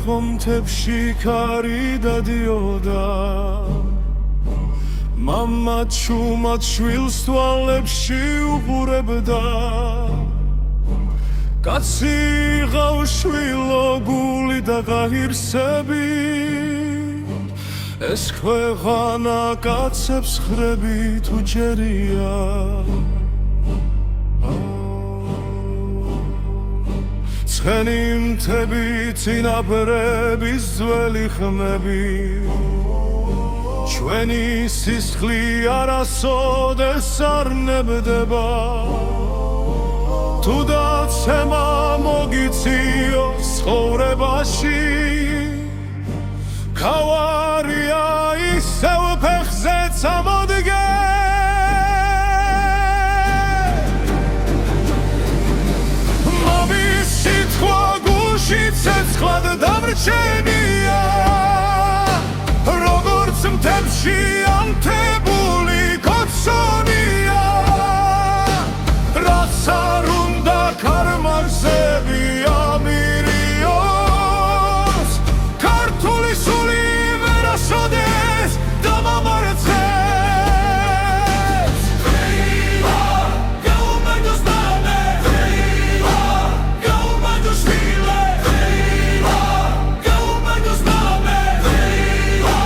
ხომ მთებში ქარი დადიოდა მამა ჩუმად შვილს თვალებში უყურებდა კაცი ღავ შვილო გული და ღირსები ეს ქვეყანა კაცებს ხრებით უჯერია ცხენი მთები წინაპრების ძველი ხმები ჩვენი სისხლი არასოდეს არ ნებდება თუ დაცემა მოგიწიო ცხოვრებაში ქავარია ისევ ფეხზე წამოდგე მამის სიტყვა გულში ცეცხლად დამრჩენია როგორც მთებში ანთებული კოცონია რაც არ უნდა ქარმარზები ამირიოს ქართული სული ვერასოდეს დამამარცხეს ვეილა გაუმარჯოს მამე ვეილა გაუმარჯოს შვილე ვეილა გაუმარჯოს მამე ვეილა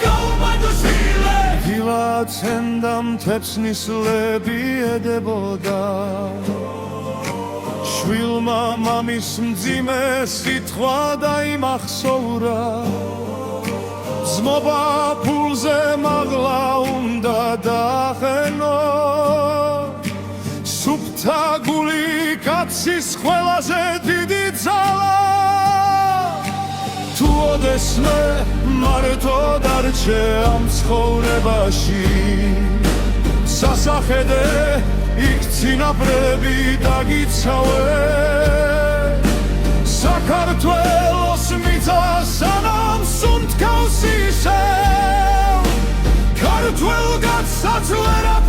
გაუმარჯოს შვილე დილაცენდა მთებს ნისლები ედებოდა შვილმა მამის მძიმე სიტყვა დაიმახსოვრა ძმობა ფულზე მაღლა უნდა დაახენო სუფთა გული კაცის ყველაზე დიდი ძალა თუ ოდესმე მარტო დარჩე ამ ცხოვრებაში სასახედე იქ წინაპრები დაგიცავე საქართველოს მიწა სანამ სუნთქავს ისევ ქართველ კაცსაც ვერაფერს